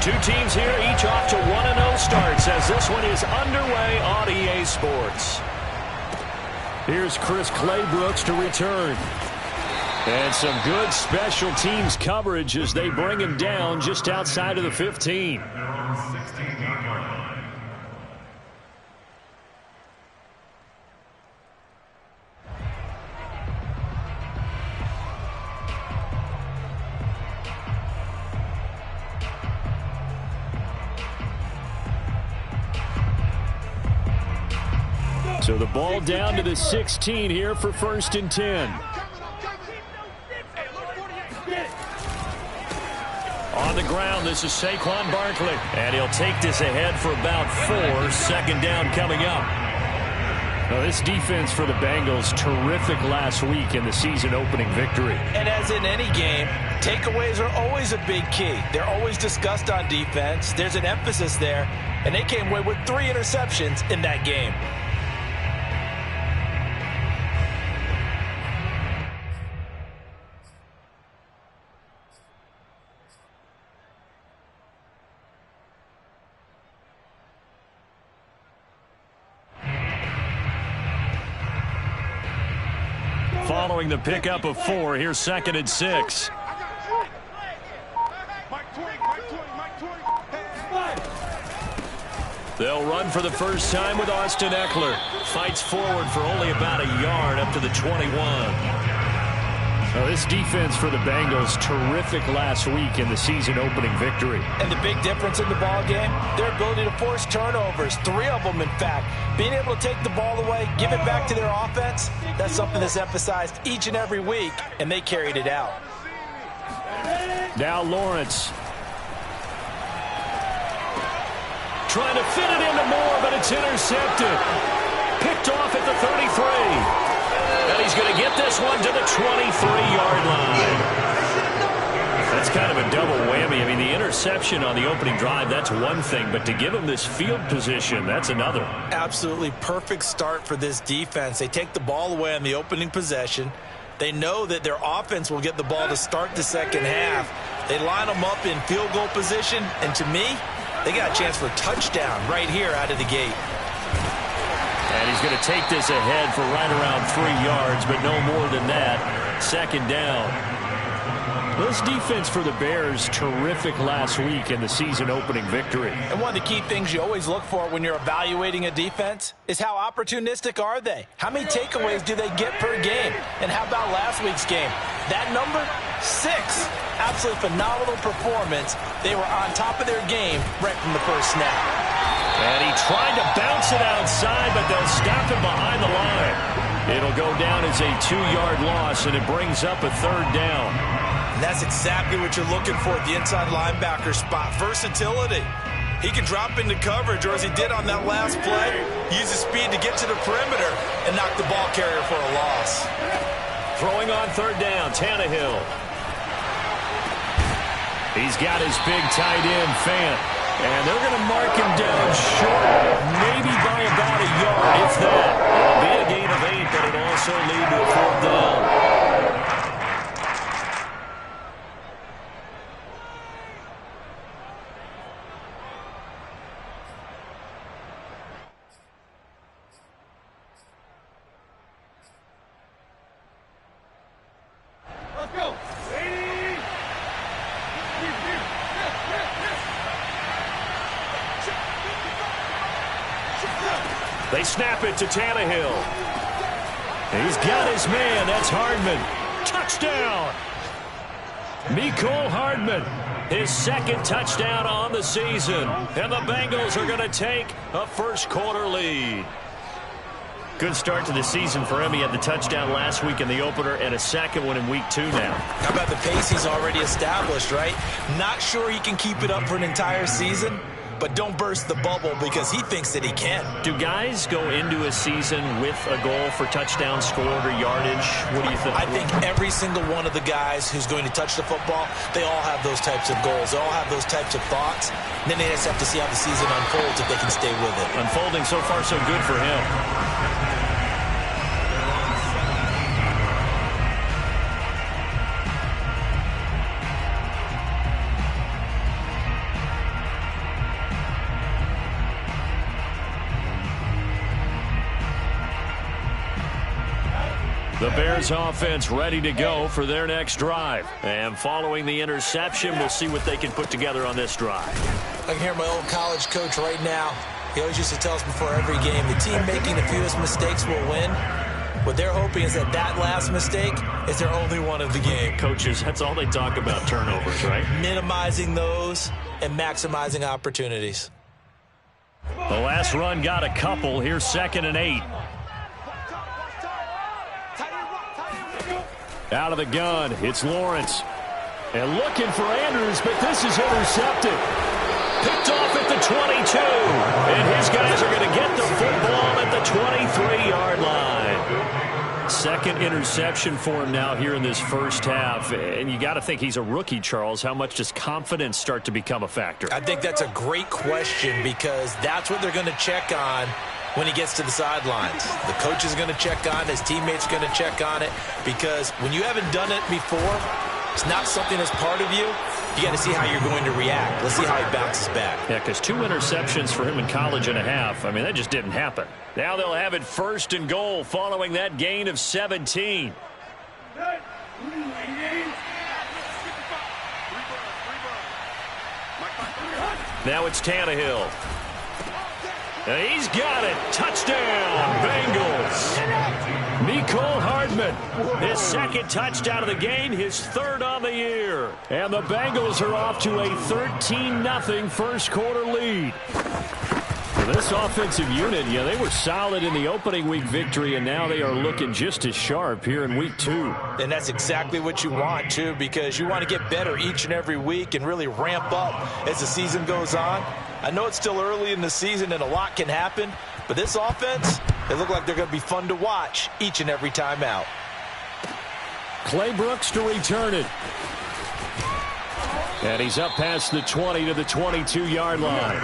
Two teams here, each off to 1-0 starts as this one is underway on EA Sports. Here's Chris Claybrooks to return. And some good special teams coverage as they bring him down just outside of the 15. So the ball down to the 16 here for 1st and 10. On the ground, this is Saquon Barkley. And he'll take this ahead for about 4. 2nd down coming up. Now, this defense for the Bengals, terrific last week in the season-opening victory. And as in any game, takeaways are always a big key. They're always discussed on defense. There's an emphasis there. And they came away with 3 interceptions in that game. Following the pickup of 4, here's 2nd and 6. They'll run for the first time with Austin Eckler. Fights forward for only about a yard up to the 21. Now, this defense for the Bengals, terrific last week in the season-opening victory. And the big difference in the ball game, their ability to force turnovers, 3 of them, in fact. Being able to take the ball away, give it back to their offense, that's something that's emphasized each and every week, and they carried it out. Now Lawrence. Trying to fit it into Moore, but it's intercepted. Picked off at the 33. And he's going to get this one to the 23-yard line. That's kind of a double whammy. I mean, the interception on the opening drive, that's one thing. But to give him this field position, that's another. Absolutely perfect start for this defense. They take the ball away on the opening possession. They know that their offense will get the ball to start the second half. They line them up in field goal position. And to me, they got a chance for a touchdown right here out of the gate. And he's going to take this ahead for right around 3 yards, but no more than that. 2nd down. This defense for the Bears, terrific last week in the season-opening victory. And one of the key things you always look for when you're evaluating a defense is how opportunistic are they? How many takeaways do they get per game? And how about last week's game? That number, 6. Absolutely phenomenal performance. They were on top of their game right from the first snap. And he tried to bounce it outside, but they'll stop him behind the line. It'll go down as a 2-yard loss, and it brings up a 3rd down. And that's exactly what you're looking for at the inside linebacker spot. Versatility. He can drop into coverage, or as he did on that last play, use his speed to get to the perimeter and knock the ball carrier for a loss. Throwing on 3rd down, Tannehill. He's got his big tight end, Fant. And they're going to mark him down short, maybe by about a yard, if that. It'll be a gain of 8, but it'll also lead to a 4th down. Let's go. They snap it to Tannehill. He's got his man. That's Hardman. Touchdown. Mecole Hardman. His 2nd touchdown on the season. And the Bengals are going to take a first-quarter lead. Good start to the season for him. He had the touchdown last week in the opener and a 2nd one in week 2 now. How about the pace he's already established, right? Not sure he can keep it up for an entire season, but don't burst the bubble because he thinks that he can. Do guys go into a season with a goal for touchdown scored or yardage? What do you think? I think every single one of the guys who's going to touch the football, they all have those types of goals. They all have those types of thoughts. And then they just have to see how the season unfolds if they can stay with it. Unfolding so far so good for him. Bears offense ready to go for their next drive. And following the interception, we'll see what they can put together on this drive. I can hear my old college coach right now. He always used to tell us before every game, the team making the fewest mistakes will win. What they're hoping is that last mistake is their only one of the game. Coaches, that's all they talk about, turnovers, right? Minimizing those and maximizing opportunities. The last run got a couple. Here's 2nd and 8. Out of the gun, it's Lawrence. And looking for Andrews, but this is intercepted. Picked off at the 22. And his guys are going to get the football at the 23-yard line. Second interception for him now here in this first half. And you got to think he's a rookie, Charles. How much does confidence start to become a factor? I think that's a great question because that's what they're going to check on when he gets to the sidelines. The coach is going to check on it. His teammates are going to check on it because when you haven't done it before, it's not something that's part of you. You got to see how you're going to react. Let's see how he bounces back. Yeah, because 2 interceptions for him in college and a half. I mean, that just didn't happen. Now they'll have it 1st and goal following that gain of 17. Now it's Tannehill. He's got it. Touchdown, Bengals. Mecole Hardman, his 2nd touchdown of the game, his 3rd on the year. And the Bengals are off to a 13-0 first quarter lead. For this offensive unit, yeah, they were solid in the opening week victory, and now they are looking just as sharp here in week 2. And that's exactly what you want, too, because you want to get better each and every week and really ramp up as the season goes on. I know it's still early in the season and a lot can happen, but this offense, they look like they're going to be fun to watch each and every time out. Clay Brooks to return it. And he's up past the 20 to the 22-yard line.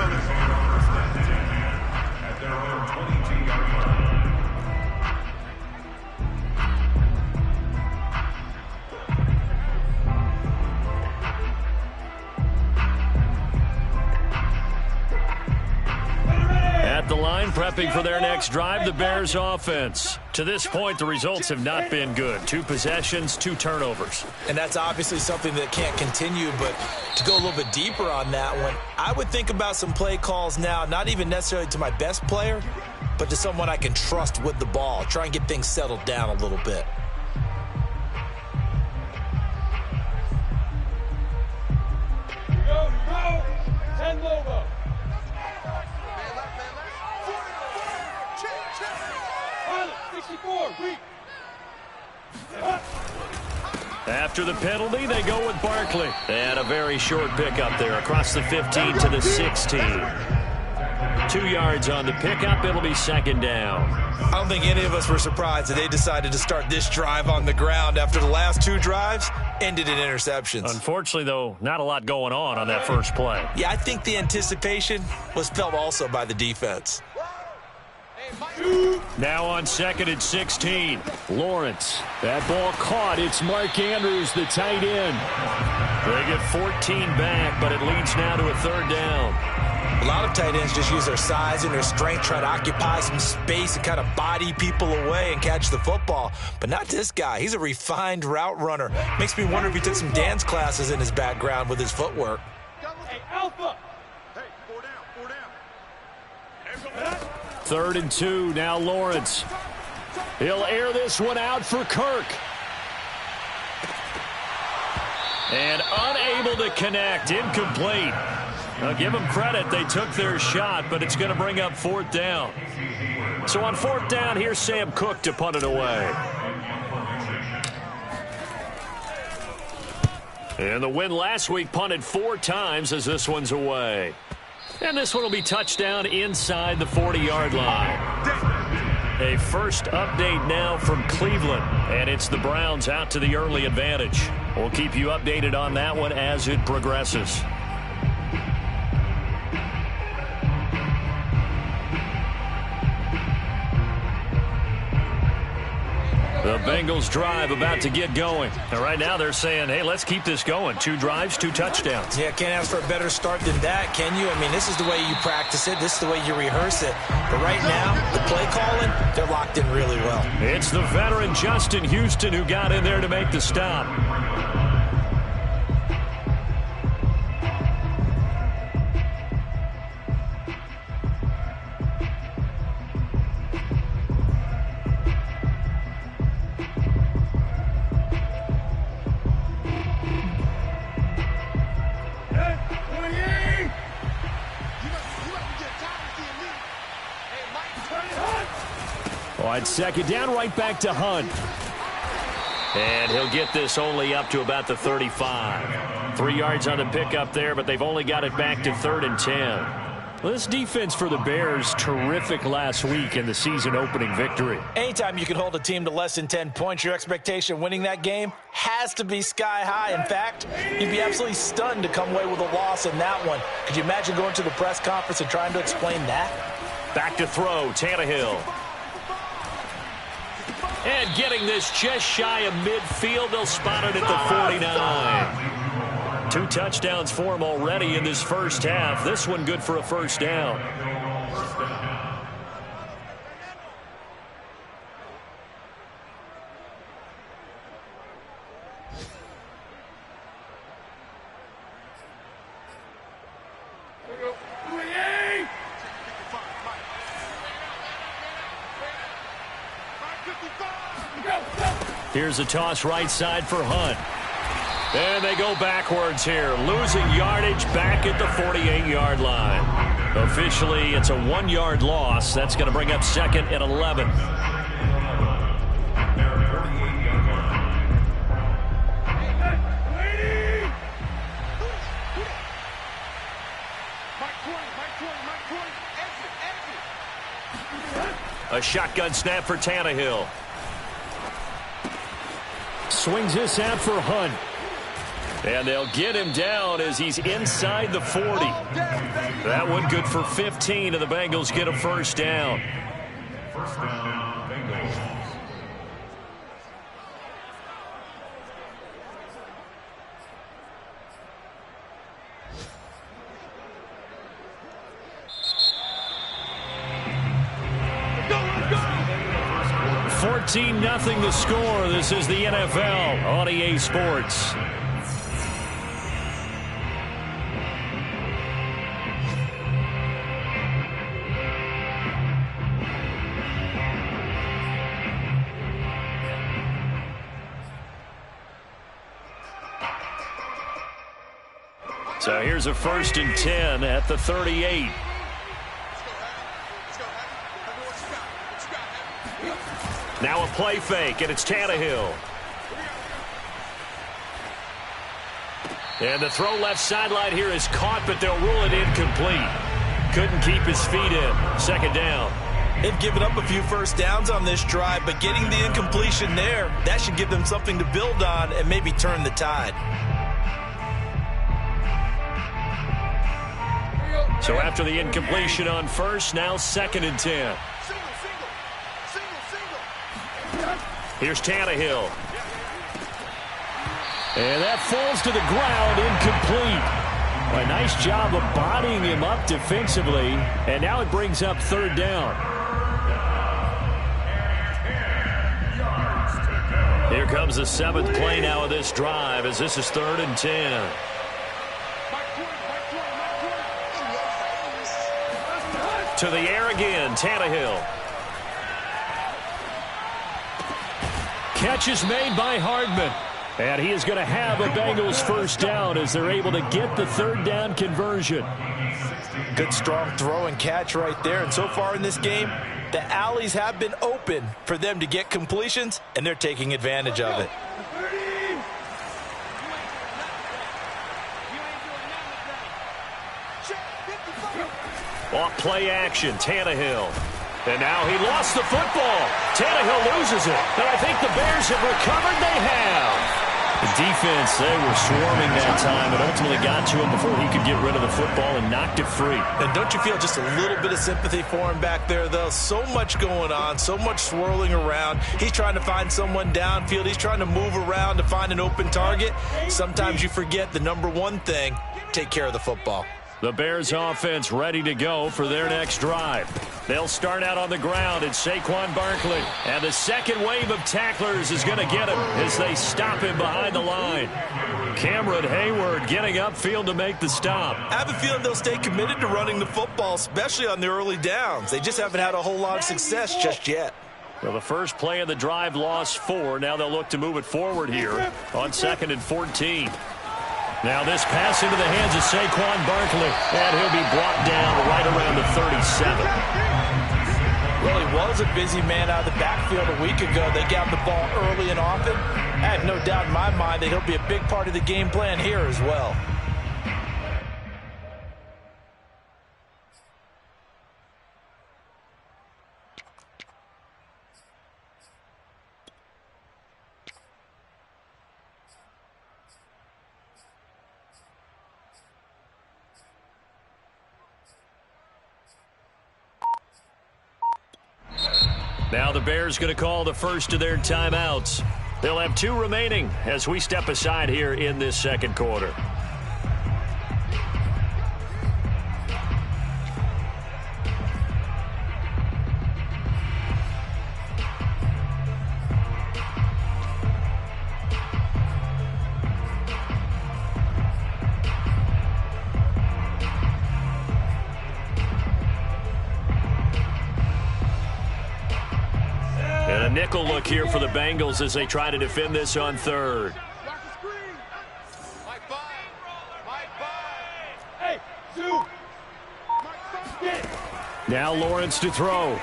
At the line, prepping for their next drive, the Bears offense. To this point, the results have not been good. 2 possessions, 2 turnovers. And that's obviously something that can't continue, but to go a little bit deeper on that one, I would think about some play calls now, not even necessarily to my best player, but to someone I can trust with the ball. Try and get things settled down a little bit. Go, 10 logo. After the penalty, they go with Barkley. And a very short pickup there across the 15 to the 16. 2 yards on the pickup. It'll be 2nd down. I don't think any of us were surprised that they decided to start this drive on the ground after the last 2 drives ended in interceptions. Unfortunately, though, not a lot going on that first play. Yeah, I think the anticipation was felt also by the defense. Now on 2nd and 16. Lawrence. That ball caught. It's Mark Andrews, the tight end. They get 14 back, but it leads now to a 3rd down. A lot of tight ends just use their size and their strength, try to occupy some space and kind of body people away and catch the football. But not this guy. He's a refined route runner. Makes me wonder if he took some dance classes in his background with his footwork. Hey, Alpha. Hey, 4 down. 3rd and 2. Now Lawrence. He'll air this one out for Kirk. And unable to connect. Incomplete. Now give them credit. They took their shot, but it's going to bring up 4th down. So on 4th down, here's Sam Cook to punt it away. And the win last week punted 4 times as this one's away. And this one will be touchdown inside the 40-yard line. A first update now from Cleveland, and it's the Browns out to the early advantage. We'll keep you updated on that one as it progresses. The Bengals drive about to get going. And right now they're saying, hey, let's keep this going. 2 drives, 2 touchdowns. Yeah, can't ask for a better start than that, can you? I mean, this is the way you practice it. This is the way you rehearse it. But right now, the play calling, they're locked in really well. It's the veteran Justin Houston who got in there to make the stop. On second down, right back to Hunt. And he'll get this only up to about the 35. 3 yards on the pickup there, but they've only got it back to 3rd and 10. Well, this defense for the Bears, terrific last week in the season-opening victory. Anytime you can hold a team to less than 10 points, your expectation of winning that game has to be sky high. In fact, you'd be absolutely stunned to come away with a loss in that one. Could you imagine going to the press conference and trying to explain that? Back to throw, Tannehill. And getting this just shy of midfield, they'll spot it at the 49. 2 touchdowns for him already in this first half. This one good for a first down. Here's a toss right side for Hunt. And they go backwards here, losing yardage back at the 48-yard line. Officially, it's a 1-yard loss. That's going to bring up 2nd and 11. A shotgun snap for Tannehill. Swings this out for Hunt. And they'll get him down as he's inside the 40. That one good for 15, and the Bengals get a first down. First down, Bengals. Nothing the score. This is the NFL on EA Sports. So here's a 1st and 10 at the 38. Now a play fake, and it's Tannehill. And the throw left sideline here is caught, but they'll rule it incomplete. Couldn't keep his feet in. 2nd down. They've given up a few first downs on this drive, but getting the incompletion there, that should give them something to build on and maybe turn the tide. So after the incompletion on first, now 2nd and 10. Here's Tannehill. And that falls to the ground, incomplete. A nice job of bodying him up defensively. And now it brings up 3rd down. Here comes the 7th play now of this drive as this is 3rd and 10. To the air again, Tannehill. Catch is made by Hardman. And he is going to have a Bengals first down as they're able to get the 3rd down conversion. Good strong throw and catch right there. And so far in this game, the alleys have been open for them to get completions, and they're taking advantage of it. Off play action, Tannehill. And now he lost the football. Tannehill loses it. And I think the Bears have recovered. They have. defense, they were swarming that time and ultimately got to him before he could get rid of the football and knocked it free. And don't you feel just a little bit of sympathy for him back there, though? So much going on, so much swirling around. He's trying to find someone downfield. He's trying to move around to find an open target. Sometimes you forget the number one thing, take care of the football. The Bears offense ready to go for their next drive. They'll start out on the ground. It's Saquon Barkley. And the second wave of tacklers is going to get him as they stop him behind the line. Cameron Hayward getting upfield to make the stop. I have a feeling they'll stay committed to running the football, especially on the early downs. They just haven't had a whole lot of success just yet. Well, the first play of the drive lost 4. Now they'll look to move it forward here on 2nd and 14. Now this pass into the hands of Saquon Barkley, and he'll be brought down right around the 37. Well, he was a busy man out of the backfield a week ago. They got the ball early and often. I have no doubt in my mind that he'll be a big part of the game plan here as well. Now the Bears going to call the first of their timeouts. They'll have 2 remaining as we step aside here in this second quarter. And a nickel look here for the Bengals as they try to defend this on 3rd. Now Lawrence to throw.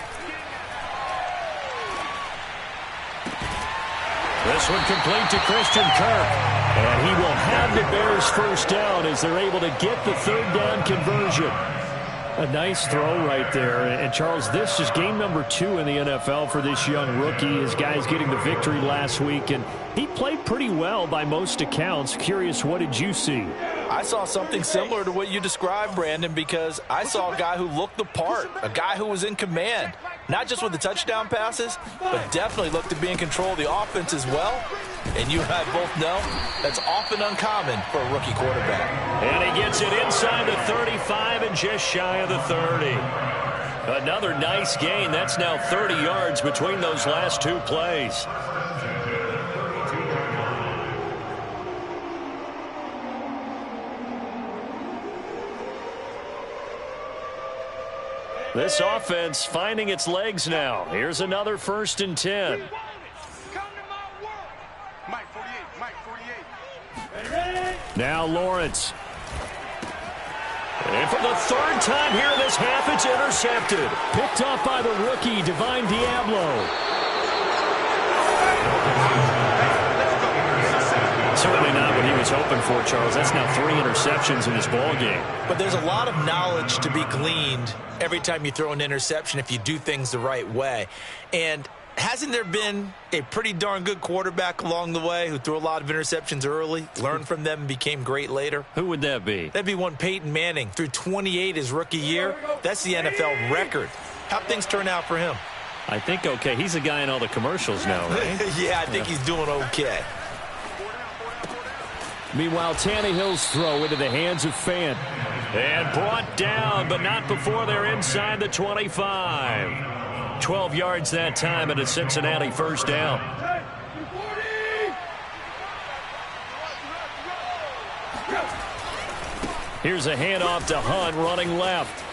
This one complete to Christian Kirk. And he will have the Bears first down as they're able to get the 3rd down conversion. A nice throw right there. And, Charles, this is game number 2 in the NFL for this young rookie. His guys getting the victory last week, and he played pretty well by most accounts. Curious, what did you see? I saw something similar to what you described, Brandon, because I saw a guy who looked the part, a guy who was in command, not just with the touchdown passes, but definitely looked to be in control of the offense as well. And you and I both know that's often uncommon for a rookie quarterback. And he gets it inside the 35 and just shy of the 30. Another nice gain. That's now 30 yards between those last 2 plays. This offense finding its legs now. Here's another 1st and 10. Now Lawrence. And for the 3rd time here in this half, it's intercepted. Picked up by the rookie, Divine Diablo. Certainly not what he was hoping for, Charles. That's now 3 interceptions in this ball game. But there's a lot of knowledge to be gleaned every time you throw an interception if you do things the right way. And hasn't there been a pretty darn good quarterback along the way who threw a lot of interceptions early, learned from them, and became great later? Who would that be? That'd be one Peyton Manning. Threw 28 his rookie year. That's the NFL record. How'd things turn out for him? I think okay. He's a guy in all the commercials now, right? Yeah, I think he's doing okay. Meanwhile, Tannehill's throw into the hands of Fant. And brought down, but not before they're inside the 25. 12 yards that time and a Cincinnati 1st down. Here's a handoff to Hunt running left.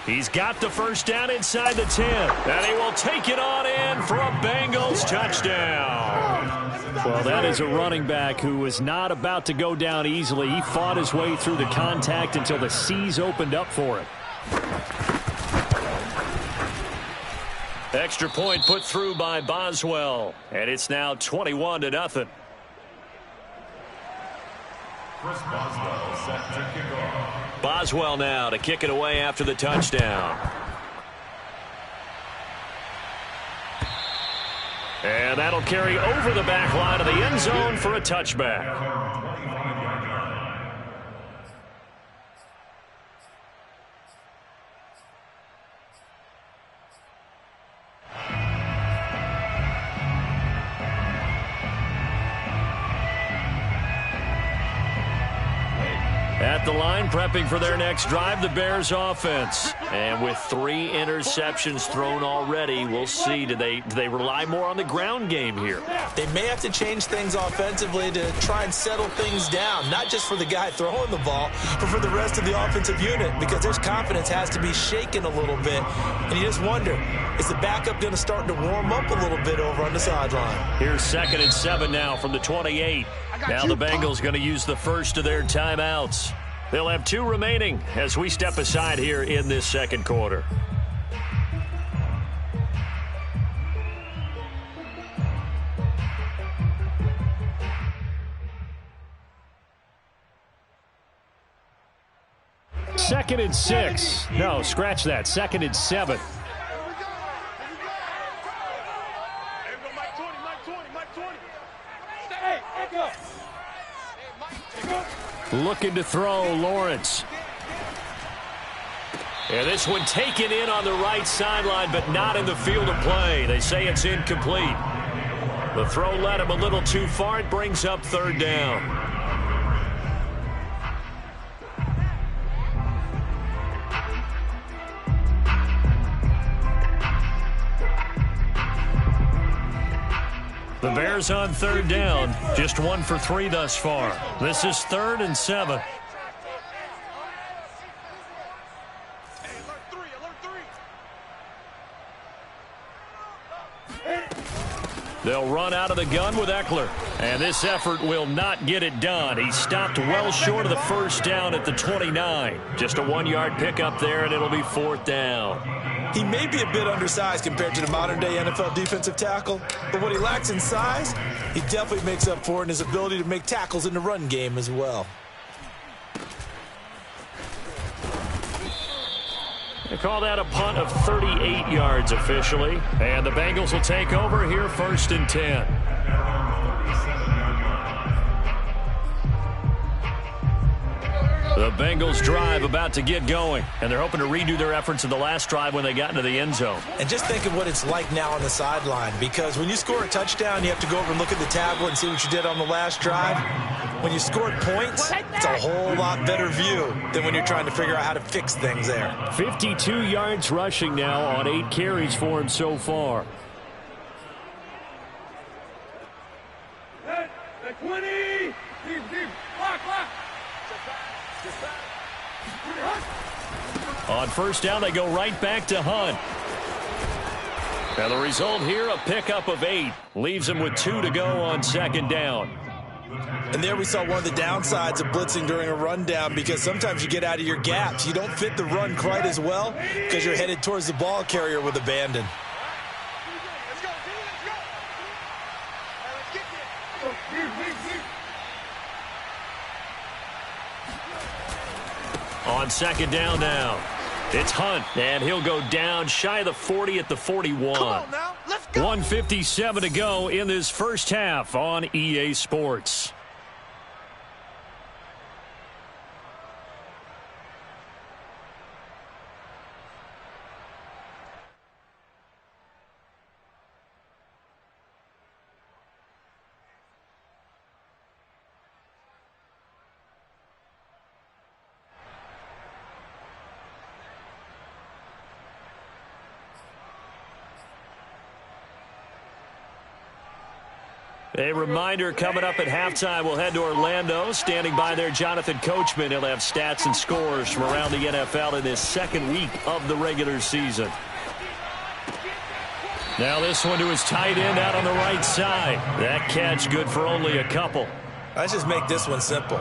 He's got the 1st down inside the 10. And he will take it on in for a Bengals touchdown. Well, that is a running back who was not about to go down easily. He fought his way through the contact until the seas opened up for him. Extra point put through by Boswell. And it's now 21-0. Chris Boswell set to kick off. Boswell now to kick it away after the touchdown. And that'll carry over the back line of the end zone for a touchback. At the line, prepping for their next drive, the Bears offense. And with 3 interceptions thrown already, we'll see. Do they rely more on the ground game here? They may have to change things offensively to try and settle things down, not just for the guy throwing the ball, but for the rest of the offensive unit, because their confidence has to be shaken a little bit. And you just wonder, is the backup going to start to warm up a little bit over on the sideline? Here's 2nd and 7 now from the 28. Now the Bengals going to use the first of their timeouts. They'll have 2 remaining as we step aside here in this second quarter. Second and 6. No, scratch that. 2nd and 7. Looking to throw, Lawrence. And this one taken in on the right sideline, but not in the field of play. They say it's incomplete. The throw led him a little too far. It brings up 3rd down. The Bears on 3rd down, just 1 for 3 thus far. This is 3rd and 7. They'll run out of the gun with Eckler. And this effort will not get it done. He stopped well short of the first down at the 29. Just a 1-yard pickup there, and it'll be 4th down. He may be a bit undersized compared to the modern-day NFL defensive tackle, but what he lacks in size, he definitely makes up for in his ability to make tackles in the run game as well. They call that a punt of 38 yards officially, and the Bengals will take over here 1st and 10. The Bengals drive about to get going, and they're hoping to redo their efforts in the last drive when they got into the end zone. And just think of what it's like now on the sideline, because when you score a touchdown, you have to go over and look at the tablet and see what you did on the last drive. When you scored points, it's a whole lot better view than when you're trying to figure out how to fix things there. 52 yards rushing now on 8 carries for him so far. The 20. Deep. Lock. On 1st down, they go right back to Hunt. Now the result here, a pickup of 8. Leaves him with 2 to go on 2nd down. And there we saw one of the downsides of blitzing during a rundown, because sometimes you get out of your gaps. You don't fit the run quite as well because you're headed towards the ball carrier with abandon. On 2nd down now, it's Hunt, and he'll go down shy of the 40 at the 41. Come on now, let's go. 1:57 to go in this first half on EA Sports. A reminder, coming up at halftime, we'll head to Orlando. Standing by there, Jonathan Coachman. He'll have stats and scores from around the NFL in this 2nd week of the regular season. Now this one to his tight end out on the right side. That catch good for only a couple. Let's just make this one simple.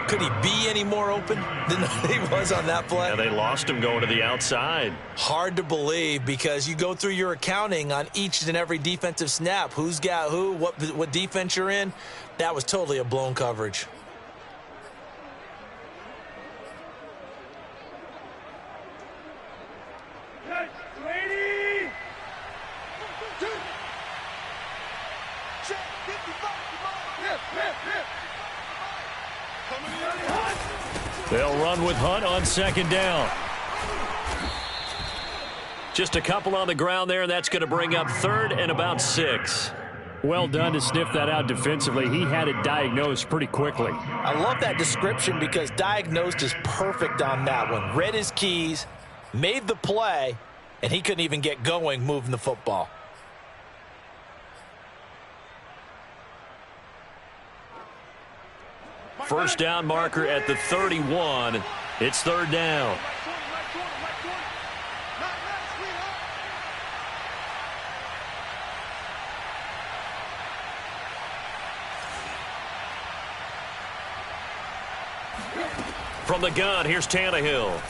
Could he be any more open than he was on that play? Yeah, they lost him going to the outside. Hard to believe, because you go through your accounting on each and every defensive snap. Who's got who, what defense you're in. That was totally a blown coverage. They'll run with Hunt on second down. Just a couple on the ground there, and that's going to bring up third and about 6. Well done to sniff that out defensively. He had it diagnosed pretty quickly. I love that description because diagnosed is perfect on that one. Read his keys, made the play, and he couldn't even get going moving the football. First down marker at the 31. It's third down. From the gun, here's Tannehill.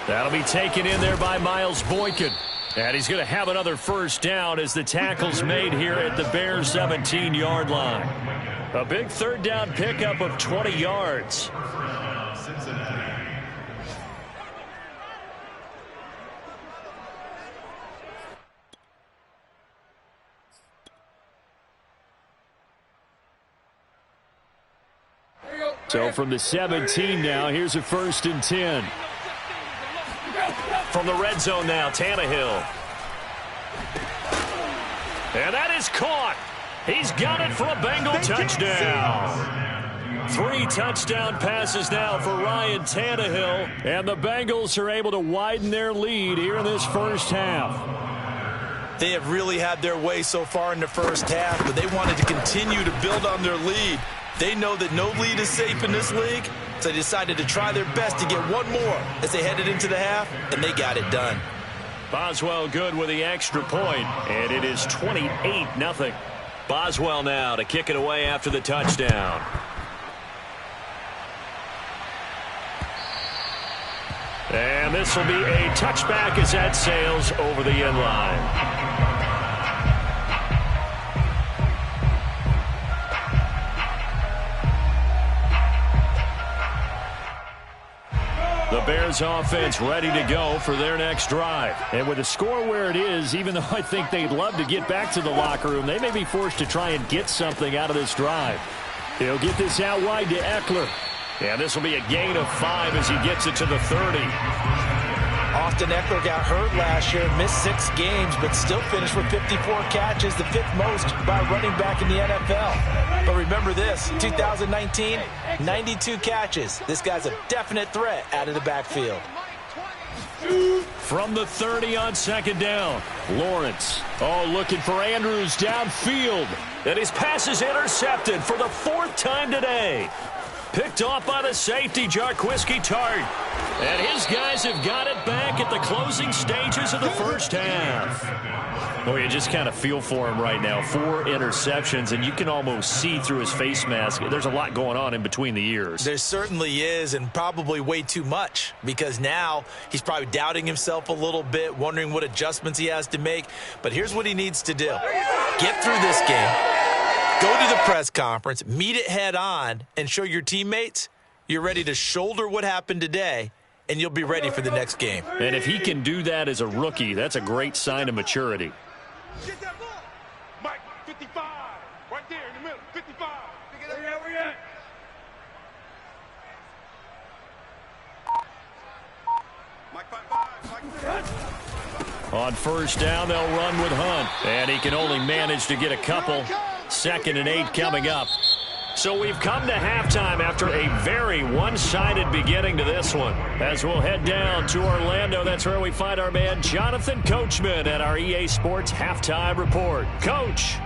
That'll be taken in there by Miles Boykin. And he's going to have another first down as the tackle's made here at the Bears' 17-yard line. A big third down pickup of 20 yards. So from the 17 now, here's a 1st and 10. From the red zone now, Tannehill. And that is caught. He's got it for a Bengal touchdown. 3 touchdown passes now for Ryan Tannehill. And the Bengals are able to widen their lead here in this first half. They have really had their way so far in the first half, but they wanted to continue to build on their lead. They know that no lead is safe in this league, so they decided to try their best to get one more as they headed into the half, and they got it done. Boswell good with the extra point, and it is 28-0. Boswell now to kick it away after the touchdown. And this will be a touchback as that sails over the end line. The Bears offense ready to go for their next drive. And with the score where it is, even though I think they'd love to get back to the locker room, they may be forced to try and get something out of this drive. He'll get this out wide to Eckler. And this will be a gain of 5 as he gets it to the 30. Austin Eckler got hurt last year, missed 6 games, but still finished with 54 catches, the 5th most by a running back in the NFL. But remember this, 2019, 92 catches. This guy's a definite threat out of the backfield. From the 30 on second down, Lawrence. Oh, looking for Andrews downfield. And his pass is intercepted for the 4th time today. Picked off by the safety, Jarquiski Tart. And his guys have got it back at the closing stages of the first half. Oh, you just kind of feel for him right now. 4 interceptions, and you can almost see through his face mask. There's a lot going on in between the ears. There certainly is, and probably way too much, because now he's probably doubting himself a little bit, wondering what adjustments he has to make. But here's what he needs to do. Get through this game. Go to the press conference, meet it head on, and show your teammates you're ready to shoulder what happened today, and you'll be ready for the next game. And if he can do that as a rookie, that's a great sign of maturity. Get that ball. Mike, 55. Right there in the middle. 55. Where you at? Mike, 5-5. On first down, they'll run with Hunt. And he can only manage to get a couple. 2nd and 8 coming up. So we've come to halftime after a very one-sided beginning to this one. As we'll head down to Orlando, that's where we find our man Jonathan Coachman at our EA Sports Halftime Report. Coach.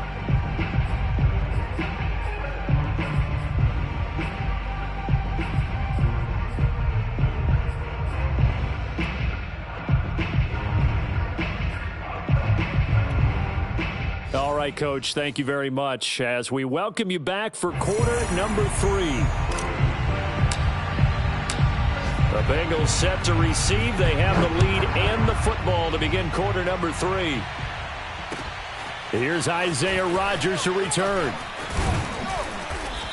All right, Coach, thank you very much as we welcome you back for quarter number 3. The Bengals set to receive. They have the lead and the football to begin quarter number 3. Here's Isaiah Rodgers to return.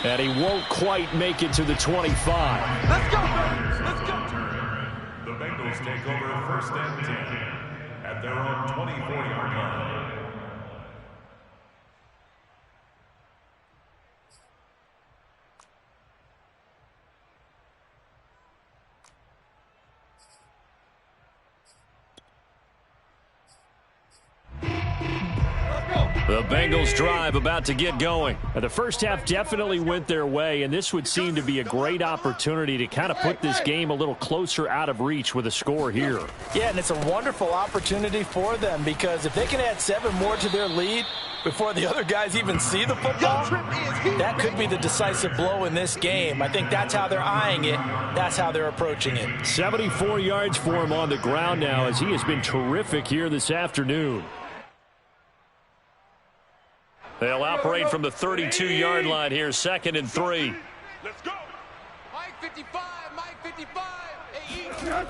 And he won't quite make it to the 25. Let's go, Birds. Let's go. The Bengals take over 1st and 10 at their own 24-yard line. The Bengals drive about to get going. The first half definitely went their way, and this would seem to be a great opportunity to kind of put this game a little closer out of reach with a score here. Yeah, and it's a wonderful opportunity for them because if they can add 7 more to their lead before the other guys even see the football, that could be the decisive blow in this game. I think that's how they're eyeing it. That's how they're approaching it. 74 yards for him on the ground now as he has been terrific here this afternoon. They'll operate from the 32-yard line here, 2nd and 3. Let's go. Mike 55, Mike 55. Hey,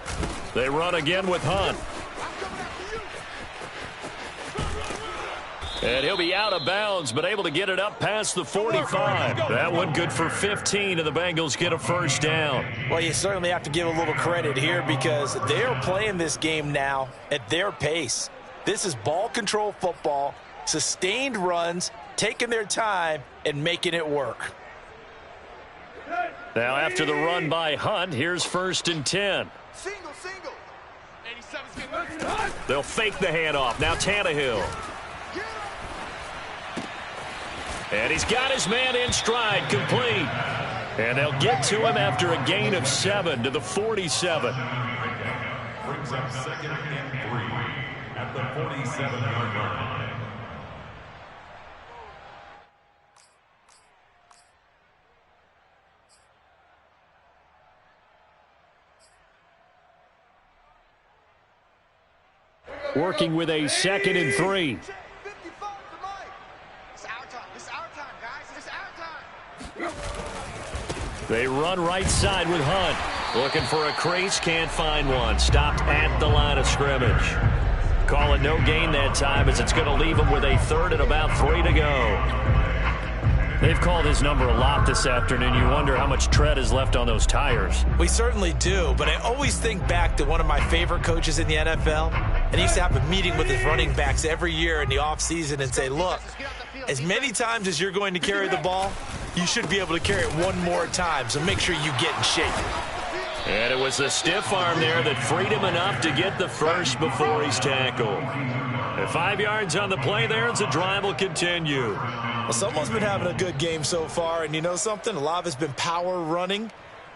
They run again with Hunt. And he'll be out of bounds, but able to get it up past the 45. That one good for 15, and the Bengals get a first down. Well, you certainly have to give a little credit here because they're playing this game now at their pace. This is ball control football, sustained runs, taking their time, and making it work. Now after the run by Hunt, here's 1st and 10. Single. 87's getting good. They'll fake the handoff. Now Tannehill. And he's got his man in stride, complete. And they'll get to him after a gain of 7 to the 47. Brings up 2nd and 3 at the 47-yard line. Working with a 2nd and 3. They run right side with Hunt. Looking for a crease, can't find one. Stopped at the line of scrimmage. Call it no gain that time as it's going to leave them with a 3rd and about 3 to go. They've called his number a lot this afternoon. You wonder how much tread is left on those tires. We certainly do, but I always think back to one of my favorite coaches in the NFL, and he used to have a meeting with his running backs every year in the offseason and say, look, as many times as you're going to carry the ball, you should be able to carry it one more time, so make sure you get in shape. And it was the stiff arm there that freed him enough to get the first before he's tackled. And 5 yards on the play there as the drive will continue. Well, someone's been having a good game so far, and you know something? A lot of it's been power running.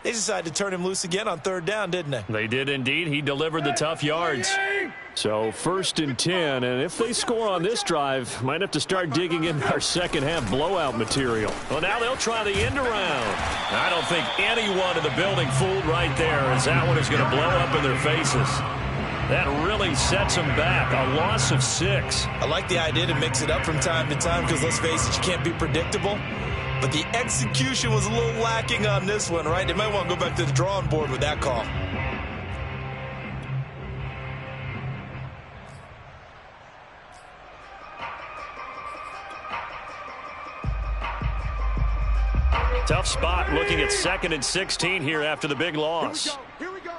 They decided to turn him loose again on 3rd down, didn't they? They did indeed. He delivered the tough yards. So 1st and 10, and if they score on this drive, might have to start digging in our second half blowout material. Well, now they'll try the end around. I don't think anyone in the building fooled right there as that one is going to blow up in their faces. That really sets them back. A loss of 6. I like the idea to mix it up from time to time because, let's face it, you can't be predictable. But the execution was a little lacking on this one, right? They might want to go back to the drawing board with that call. Tough spot looking at 2nd and 16 here after the big loss. Here we go.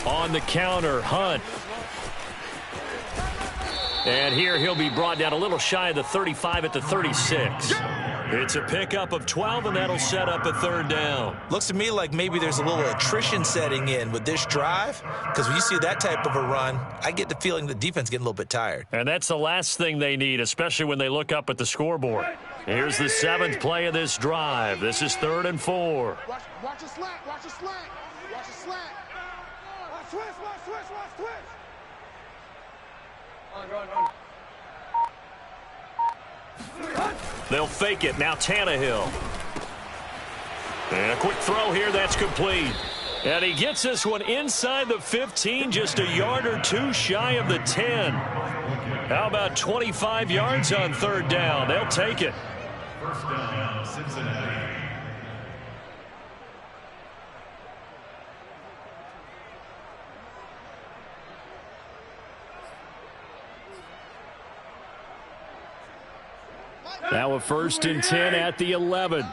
On the counter, Hunt. And here he'll be brought down a little shy of the 35 at the 36. It's a pickup of 12, and that'll set up a 3rd down. Looks to me like maybe there's a little attrition setting in with this drive, because when you see that type of a run, I get the feeling the defense getting a little bit tired. And that's the last thing they need, especially when they look up at the scoreboard. Here's the 7th play of this drive. This is 3rd and 4. Watch a slant. Watch a slant. Watch a slant. Watch twist. They'll fake it. Now Tannehill. And a quick throw here. That's complete. And he gets this one inside the 15, just a yard or 2 shy of the 10. How about 25 yards on 3rd down? They'll take it. First down, Cincinnati. Now a 1st and 10 at the 11.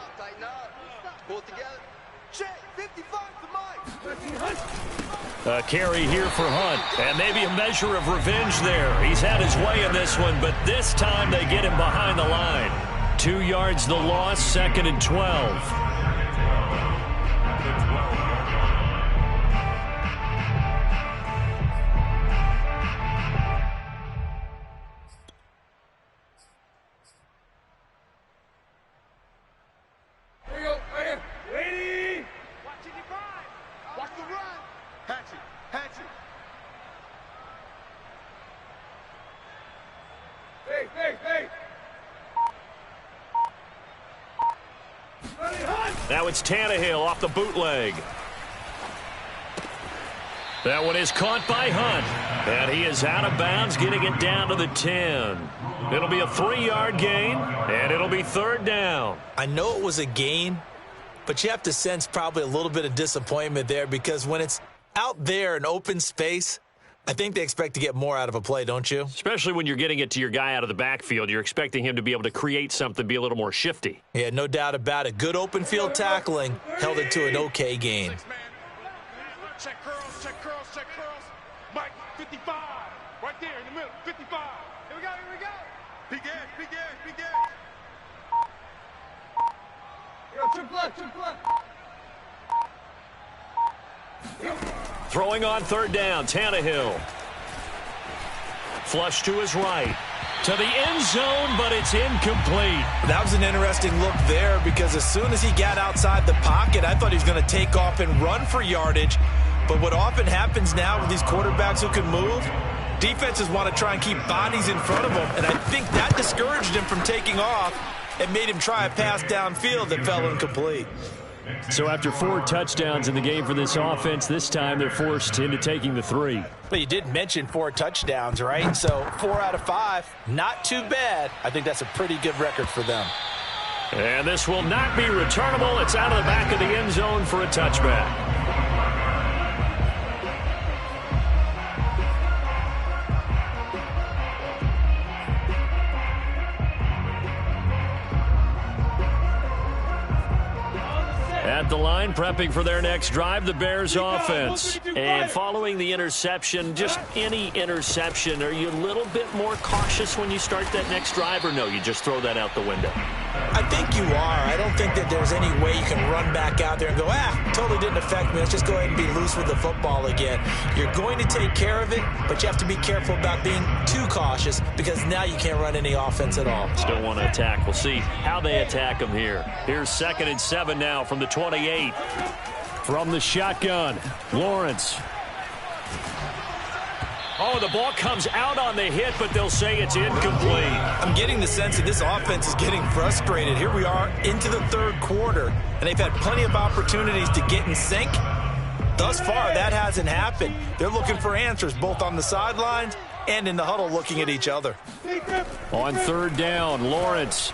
A carry here for Hunt, and maybe a measure of revenge there. He's had his way in this one, but this time they get him behind the line. 2 yards the loss, 2nd and 12. Now it's Tannehill off the bootleg. That one is caught by Hunt. And he is out of bounds, getting it down to the 10. It'll be a 3-yard gain, and it'll be 3rd down. I know it was a gain, but you have to sense probably a little bit of disappointment there because when it's out there in open space, I think they expect to get more out of a play, don't you? Especially when you're getting it to your guy out of the backfield. You're expecting him to be able to create something, be a little more shifty. Yeah, no doubt about it. Good open field tackling held it to an okay gain. Check curls, check curls, check curls. Mike, 55. Right there in the middle, 55. Here we go, here we go. Big edge, big edge, big edge. Yo, trip left. Throwing on 3rd down, Tannehill. Flush to his right. To the end zone, but it's incomplete. That was an interesting look there because as soon as he got outside the pocket, I thought he was going to take off and run for yardage. But what often happens now with these quarterbacks who can move, defenses want to try and keep bodies in front of them. And I think that discouraged him from taking off and made him try a pass downfield that fell incomplete. So after 4 touchdowns in the game for this offense, this time they're forced into taking the 3. But you did mention 4 touchdowns, right? So 4 out of 5, not too bad. I think that's a pretty good record for them. And this will not be returnable. It's out of the back of the end zone for a touchback. At the line, prepping for their next drive, the Bears offense. And following the interception, just any interception, are you a little bit more cautious when you start that next drive, or no, you just throw that out the window? I think you are. I don't think that there's any way you can run back out there and go, totally didn't affect me. Let's just go ahead and be loose with the football again. You're going to take care of it, but you have to be careful about being too cautious because now you can't run any offense at all. Still want to attack. We'll see how they attack them here. Here's 2nd and 7 now from the 28. From the shotgun, Lawrence. Oh, the ball comes out on the hit, but they'll say it's incomplete. I'm getting the sense that this offense is getting frustrated. Here we are into the 3rd quarter, and they've had plenty of opportunities to get in sync. Thus far, that hasn't happened. They're looking for answers both on the sidelines and in the huddle looking at each other. On 3rd down, Lawrence.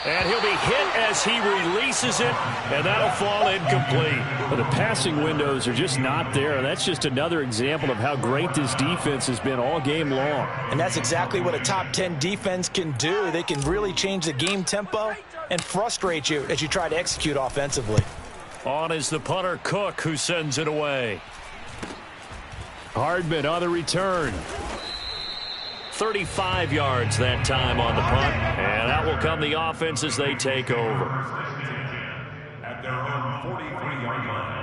And he'll be hit as he releases it, and that'll fall incomplete. But the passing windows are just not there. That's just another example of how great this defense has been all game long. And that's exactly what a top 10 defense can do. They can really change the game tempo and frustrate you as you try to execute offensively. On is the punter, Cook, who sends it away. Hardman on the return. 35 yards that time on the punt, and out will come the offense as they take over. At their own 43-yard line.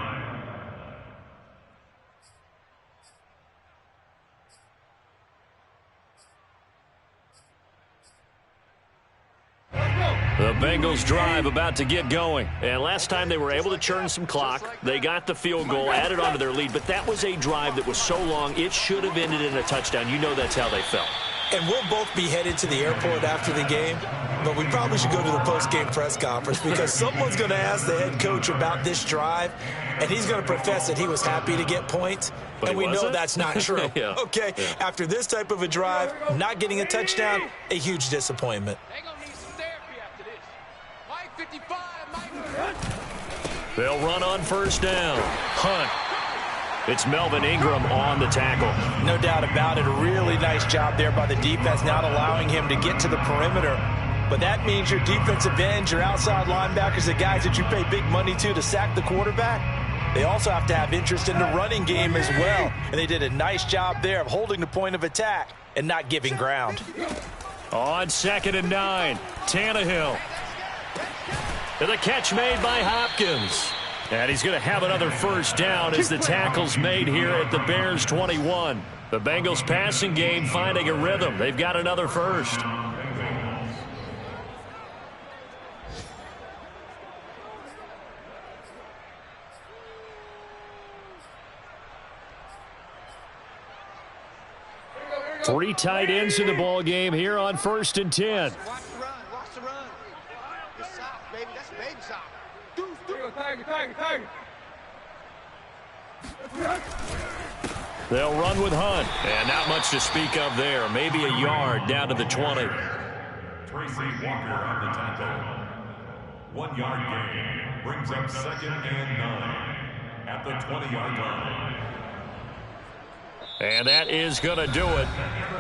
The Bengals drive about to get going. And last time they were able to churn some clock. They got the field goal, added onto their lead. But that was a drive that was so long, it should have ended in a touchdown. You know that's how they felt. And we'll both be headed to the airport after the game. But we probably should go to the post-game press conference because someone's going to ask the head coach about this drive. And he's going to profess that he was happy to get points. But and we know that's not true. Yeah. Okay, yeah. After this type of a drive, not getting a touchdown, a huge disappointment. They'll run on 1st down. Hunt. It's Melvin Ingram on the tackle. No doubt about it. A really nice job there by the defense, not allowing him to get to the perimeter. But that means your defensive ends, your outside linebackers, the guys that you pay big money to sack the quarterback, they also have to have interest in the running game as well. And they did a nice job there of holding the point of attack and not giving ground. On 2nd and 9, Tannehill. And the catch made by Hopkins. And he's going to have another 1st down as the tackle's made here at the Bears 21. The Bengals passing game finding a rhythm. They've got another 1st. Three tight ends in the ball game here on 1st and 10. Watch the run. Watch the run. Good sock, baby. That's baby sock. They'll run with Hunt. And not much to speak of there. Maybe a yard down to the 20. Tracy Walker on the tackle. 1 yard gain brings up 2nd and 9 at the 20-yard line. And that is going to do it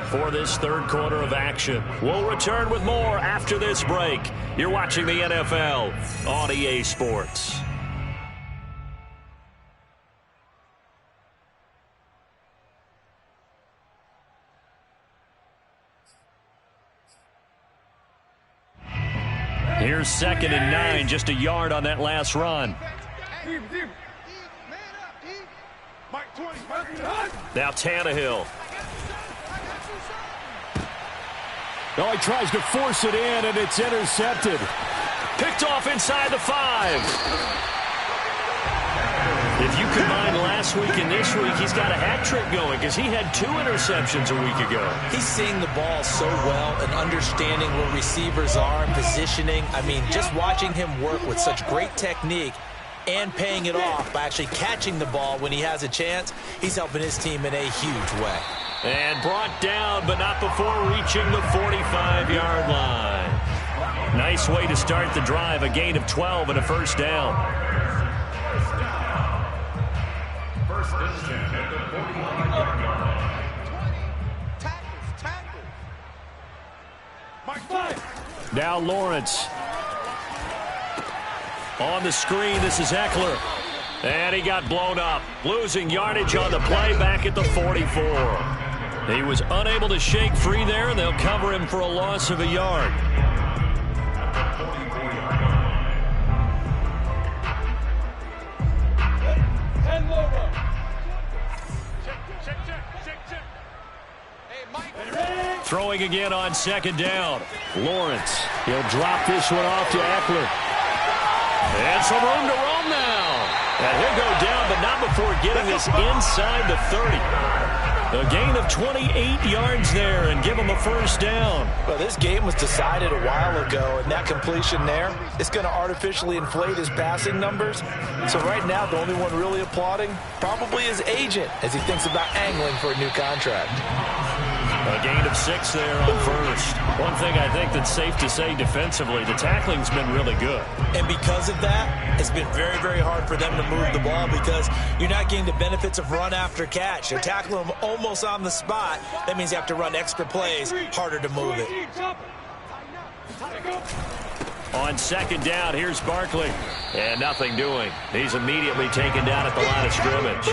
for this third quarter of action. We'll return with more after this break. You're watching the NFL on EA Sports. Here's 2nd and 9, just a yard on that last run. Now Tannehill. Oh, he tries to force it in, and it's intercepted. Picked off inside the 5. If you combine last week and this week, he's got a hat trick going because he had 2 interceptions a week ago. He's seeing the ball so well and understanding where receivers are, positioning. I mean, just watching him work with such great technique and paying it off by actually catching the ball when he has a chance, he's helping his team in a huge way. And brought down, but not before reaching the 45-yard line. Nice way to start the drive, a gain of 12 and a first down. First and 10 at the 45-yard line. Now Lawrence. On the screen, this is Eckler. And he got blown up. Losing yardage on the play back at the 44. He was unable to shake free there, and they'll cover him for a loss of a yard. Throwing again on 2nd down. Lawrence. He'll drop this one off to Eckler. And some room to roam now. And he'll go down, but not before getting this inside the 30. A gain of 28 yards there and give him a first down. Well, this game was decided a while ago, and that completion there is going to artificially inflate his passing numbers. So right now, the only one really applauding probably his agent as he thinks about angling for a new contract. A gain of 6 there on first. One thing I think that's safe to say defensively, the tackling's been really good. And because of that, it's been very, very hard for them to move the ball because you're not getting the benefits of run after catch. They're tackling them almost on the spot. That means you have to run extra plays, harder to move it. On 2nd down, here's Barkley. And nothing doing. He's immediately taken down at the line of scrimmage.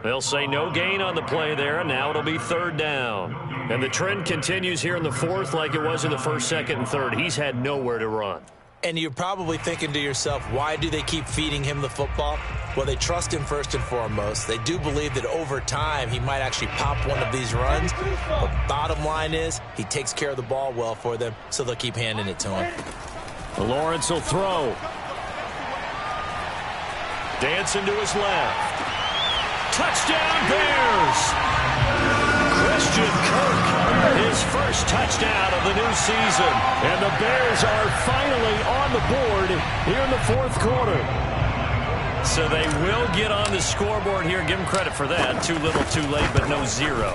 They'll say no gain on the play there, and now it'll be 3rd down. And the trend continues here in the 4th like it was in the 1st, 2nd, and 3rd. He's had nowhere to run. And you're probably thinking to yourself, why do they keep feeding him the football? Well, they trust him first and foremost. They do believe that over time he might actually pop one of these runs. But bottom line is he takes care of the ball well for them, so they'll keep handing it to him. Lawrence will throw. Dancing to his left. Touchdown, Bears! Christian Kirk, his first touchdown of the new season. And the Bears are finally on the board here in the 4th quarter. So they will get on the scoreboard here. Give them credit for that. Too little, too late, but no 0.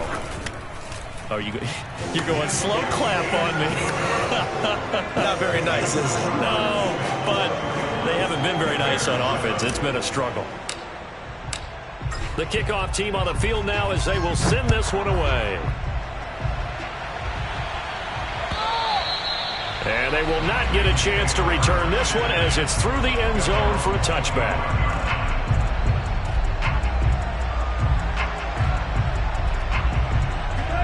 Oh, you're going slow clap on me. Not very nice, is it? No, but they haven't been very nice on offense. It's been a struggle. The kickoff team on the field now as they will send this one away. And they will not get a chance to return this one as it's through the end zone for a touchback.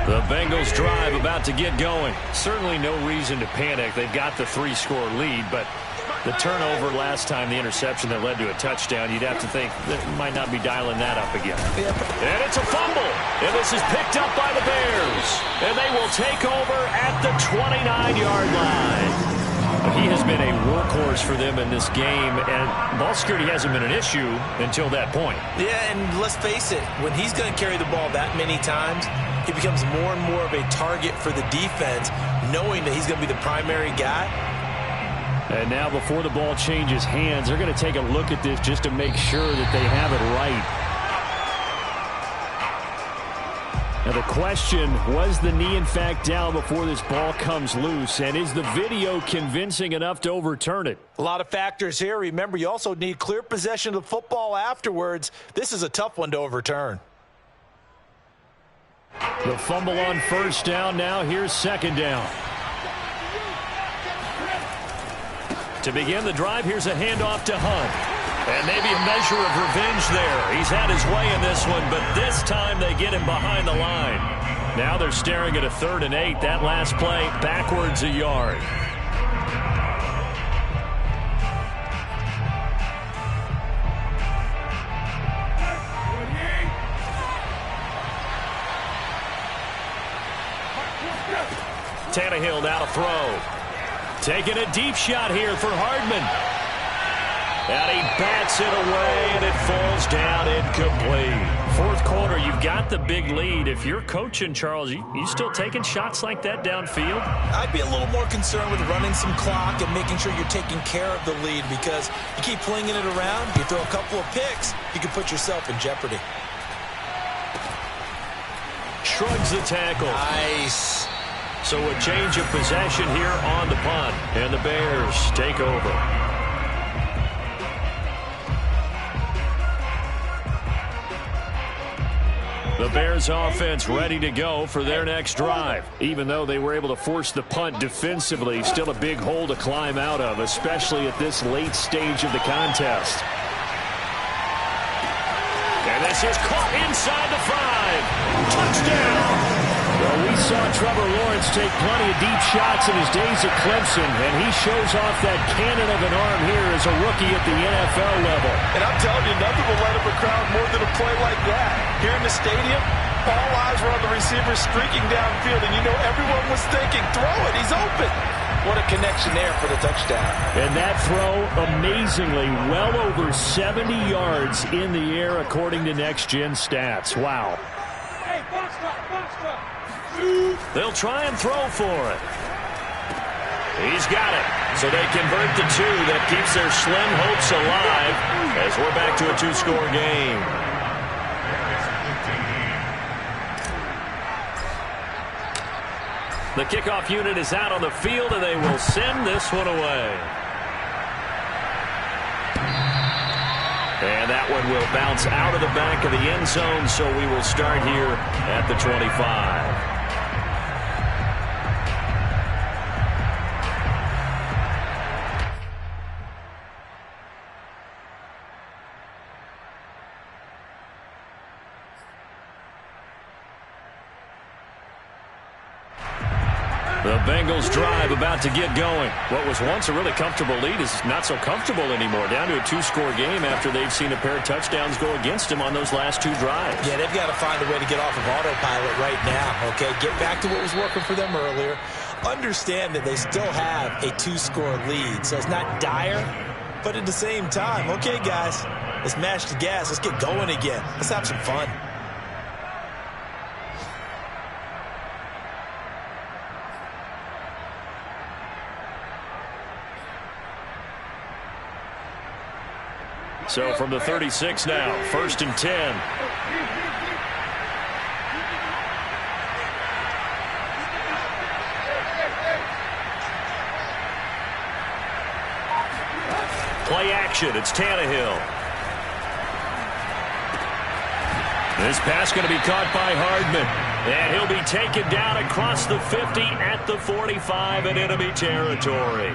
The Bengals drive about to get going. Certainly no reason to panic. They've got the 3-score lead, but the turnover last time, the interception that led to a touchdown, you'd have to think that might not be dialing that up again. And it's a fumble. And this is picked up by the Bears. And they will take over at the 29-yard line. He has been a workhorse for them in this game, and ball security hasn't been an issue until that point. Yeah, and let's face it, when he's going to carry the ball that many times, he becomes more and more of a target for the defense, knowing that he's going to be the primary guy. And now before the ball changes hands, they're going to take a look at this just to make sure that they have it right. Now the question, was the knee in fact down before this ball comes loose? And is the video convincing enough to overturn it? A lot of factors here. Remember, you also need clear possession of the football afterwards. This is a tough one to overturn. The fumble on first down. Now here's second down. To begin the drive, here's a handoff to Hunt. And maybe a measure of revenge there. He's had his way in this one, but this time they get him behind the line. Now they're staring at a 3rd and 8. That last play, backwards a yard. Tannehill now to throw. Taking a deep shot here for Hardman. And he bats it away, and it falls down incomplete. Fourth quarter, you've got the big lead. If you're coaching, Charles, you still taking shots like that downfield? I'd be a little more concerned with running some clock and making sure you're taking care of the lead, because you keep flinging it around, you throw a couple of picks, you can put yourself in jeopardy. Shrugs the tackle. Nice. So a change of possession here on the punt, and the Bears take over. The Bears offense ready to go for their next drive. Even though they were able to force the punt defensively, still a big hole to climb out of, especially at this late stage of the contest. And this is caught inside the 5. Touchdown! Well, we saw Trevor Lawrence take plenty of deep shots in his days at Clemson, and he shows off that cannon of an arm here as a rookie at the NFL level. And I'm telling you, nothing will light up a crowd more than a play like that. Here in the stadium, all eyes were on the receiver streaking downfield, and you know everyone was thinking, throw it, he's open. What a connection there for the touchdown. And that throw, amazingly, well over 70 yards in the air, according to Next Gen Stats. Wow. Hey, box drop, box drop. They'll try and throw for it. He's got it. So they convert the 2. That keeps their slim hopes alive as we're back to a 2-score game. The kickoff unit is out on the field, and they will send this one away. And that one will bounce out of the back of the end zone, so we will start here at the 25. The Bengals drive about to get going. What was once a really comfortable lead is not so comfortable anymore. Down to a 2-score game after they've seen a pair of touchdowns go against them on those last 2 drives. Yeah, they've got to find a way to get off of autopilot right now, okay? Get back to what was working for them earlier. Understand that they still have a 2-score lead, so it's not dire, but at the same time, okay, guys, let's mash the gas. Let's get going again. Let's have some fun. So from the 36 now, 1st and 10. Play action, it's Tannehill. This pass going to be caught by Hardman. And he'll be taken down across the 50 at the 45 in enemy territory.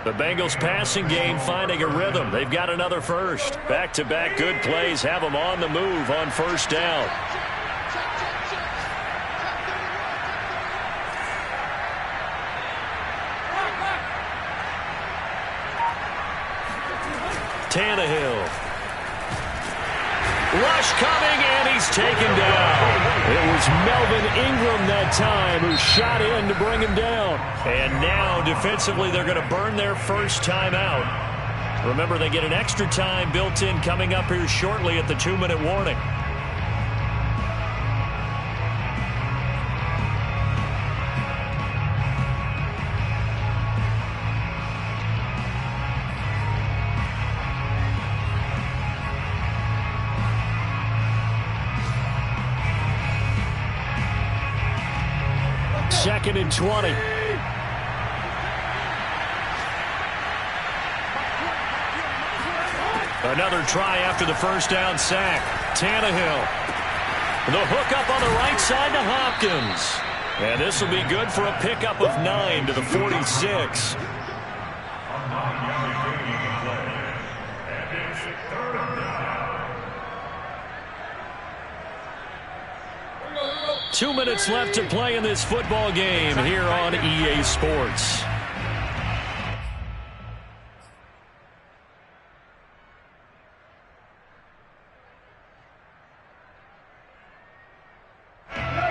The Bengals passing game finding a rhythm. They've got another first. Back-to-back good plays have them on the move on first down. Tannehill. Rush coming, and he's taken down. It was Melvin Ingram that time who shot in to bring him down. And now, defensively, they're going to burn their first time out. Remember, they get an extra time built in coming up here shortly at the 2-minute warning. 2nd and 20. Another try after the first down sack. Tannehill. The hook up on the right side to Hopkins. And this will be good for a pickup of 9 to the 46. 2 minutes left to play in this football game here on EA Sports.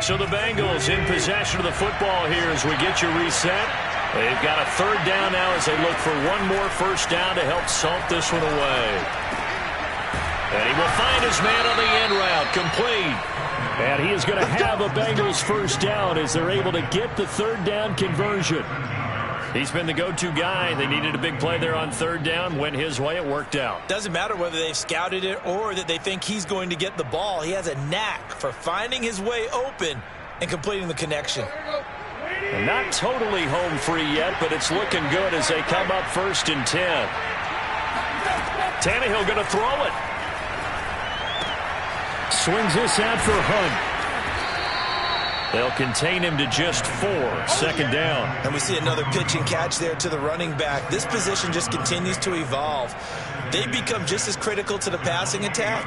So the Bengals in possession of the football here as we get you reset. They've got a 3rd down now as they look for one more first down to help salt this one away. And he will find his man on the end route, complete. And he is going to have a Bengals first down as they're able to get the 3rd down conversion. He's been the go-to guy. They needed a big play there on 3rd down. Went his way. It worked out. Doesn't matter whether they've scouted it or that they think he's going to get the ball. He has a knack for finding his way open and completing the connection. And not totally home free yet, but it's looking good as they come up 1st and 10. Tannehill going to throw it. Swings this out for Hunt. They'll contain him to just 4. 2nd down. And we see another pitch and catch there to the running back. This position just continues to evolve. They become just as critical to the passing attack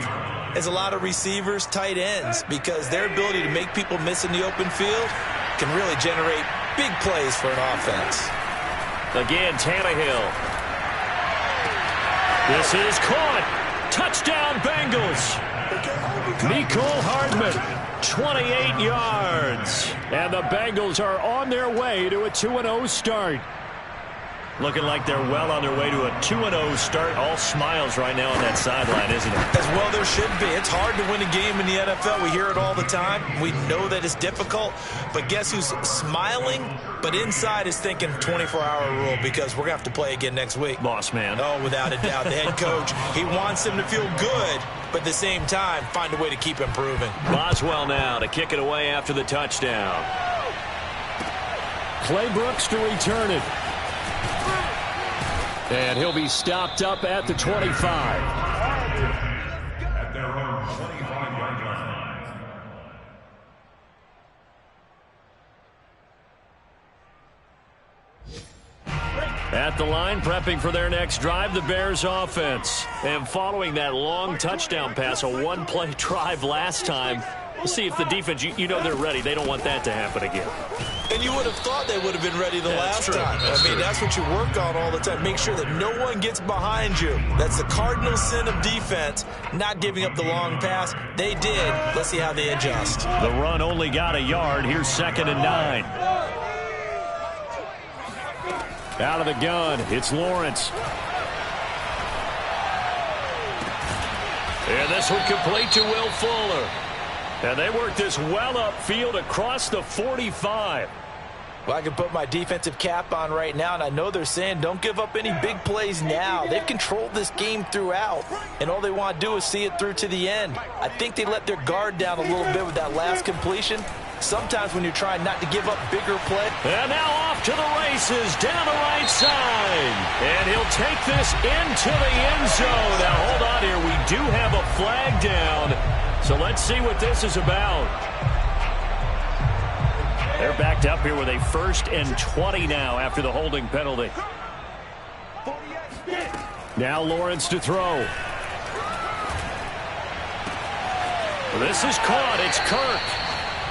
as a lot of receivers, tight ends, because their ability to make people miss in the open field can really generate big plays for an offense. Again, Tannehill. This is caught. Touchdown, Bengals. Mecole Hardman. 28 yards. And the Bengals are on their way to a 2-0 start. Looking like they're well on their way to a 2-0 start. All smiles right now on that sideline, isn't it? As well there should be. It's hard to win a game in the NFL. We hear it all the time. We know that it's difficult. But guess who's smiling? But inside is thinking 24-hour rule because we're going to have to play again next week. Boss man. Oh, without a doubt. The head coach, he wants them to feel good, but at the same time, find a way to keep improving. Boswell now to kick it away after the touchdown. Clay Brooks to return it. And he'll be stopped up at the 25. At their own 25-yard line. At the line, prepping for their next drive, the Bears offense. And following that long touchdown pass, a one-play drive last time, we'll see if the defense, you know they're ready. They don't want that to happen again. And you would have thought they would have been ready the last time. That's what you work on all the time. Make sure that no one gets behind you. That's the cardinal sin of defense, not giving up the long pass. They did. Let's see how they adjust. The run only got a yard. Here's 2nd and 9. Out of the gun, it's Lawrence. And this one complete to Will Fuller. And they work this well upfield across the 45. Well, I can put my defensive cap on right now, and I know they're saying don't give up any big plays now. They've controlled this game throughout, and all they want to do is see it through to the end. I think they let their guard down a little bit with that last completion. Sometimes when you're trying not to give up bigger play. And now off to the races down the right side. And he'll take this into the end zone. Now hold on here. We do have a flag down. So let's see what this is about. They're backed up here with a 1st and 20 now after the holding penalty. Now Lawrence to throw. This is caught. It's Kirk.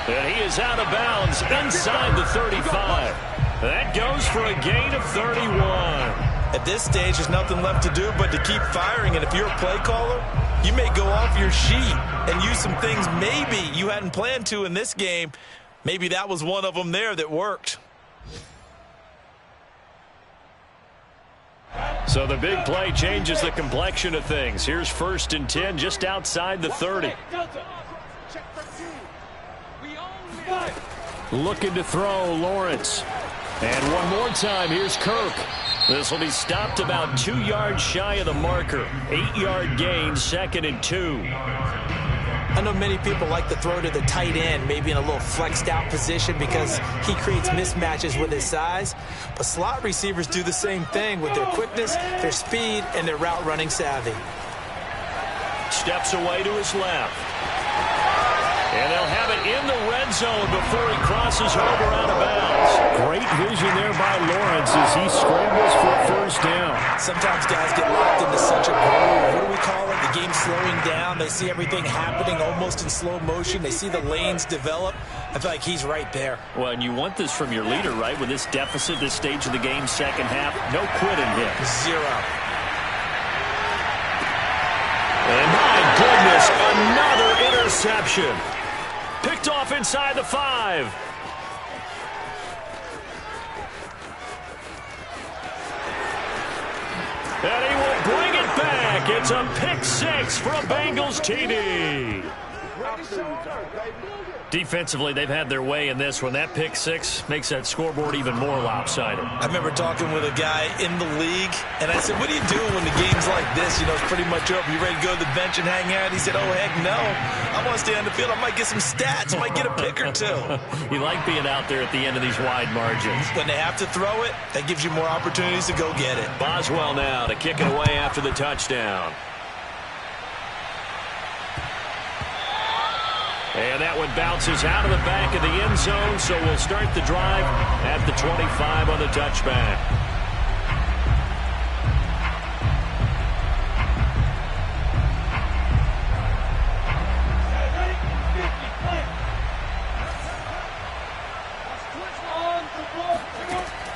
And he is out of bounds inside the 35. That goes for a gain of 31. At this stage, there's nothing left to do but to keep firing. And if you're a play caller, you may go off your sheet and use some things maybe you hadn't planned to in this game. Maybe that was one of them there that worked. So the big play changes the complexion of things. Here's 1st and 10 just outside the 30. Looking to throw, Lawrence. And one more time, here's Kirk. This will be stopped about 2 yards shy of the marker. 8-yard gain, 2nd and 2. I know many people like to throw to the tight end, maybe in a little flexed out position because he creates mismatches with his size. But slot receivers do the same thing with their quickness, their speed, and their route running savvy. Steps away to his left. And they'll have it in the red zone before he crosses over out of bounds. Great vision there by Lawrence as he scrambles for a first down. Sometimes guys get locked into such a groove. What do we call it? The game's slowing down. They see everything happening almost in slow motion. They see the lanes develop. I feel like he's right there. Well, and you want this from your leader, right? With this deficit, this stage of the game, second half, no quitting here. Zero. And my goodness, another interception. Picked off inside the 5. And he will bring it back. It's a pick 6 for a Bengals TD. Defensively, they've had their way in this one. That pick 6 makes that scoreboard even more lopsided. I remember talking with a guy in the league, and I said, what do you do when the game's like this? You know, it's pretty much over. You ready to go to the bench and hang out? He said, oh, heck no. I want to stay on the field. I might get some stats. I might get a pick or two. You like being out there at the end of these wide margins. When they have to throw it, that gives you more opportunities to go get it. Boswell now to kick it away after the touchdown. And that one bounces out of the back of the end zone, so we'll start the drive at the 25 on the touchback.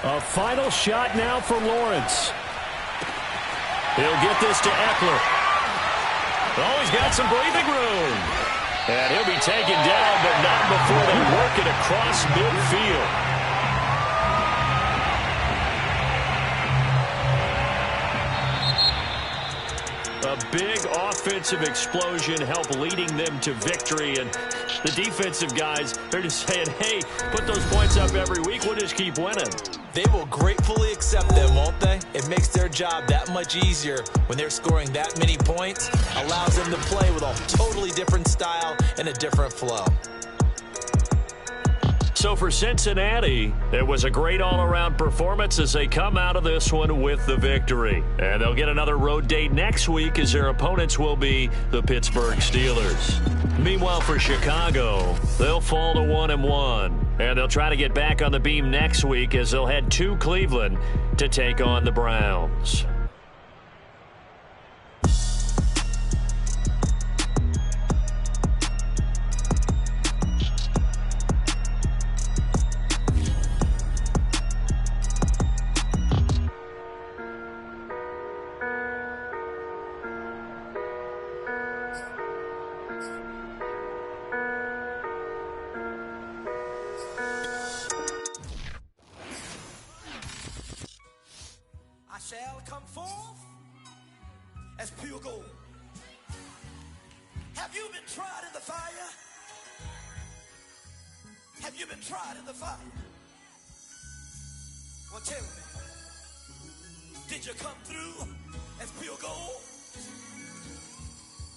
A final shot now for Lawrence. He'll get this to Eckler. Oh, he's got some breathing room. And he'll be taken down, but not before they work it across midfield. A big offensive explosion helped leading them to victory. And the defensive guys, they're just saying, hey, put those points up every week. We'll just keep winning. They will gratefully accept them, won't they? It makes their job that much easier when they're scoring that many points. Allows them to play with a totally different style and a different flow. So for Cincinnati, it was a great all-around performance as they come out of this one with the victory. And they'll get another road date next week as their opponents will be the Pittsburgh Steelers. Meanwhile, for Chicago, they'll fall to 1-1. And they'll try to get back on the beam next week as they'll head to Cleveland to take on the Browns. Shall come forth as pure gold. Have you been tried in the fire? Have you been tried in the fire? Well, tell me, did you come through as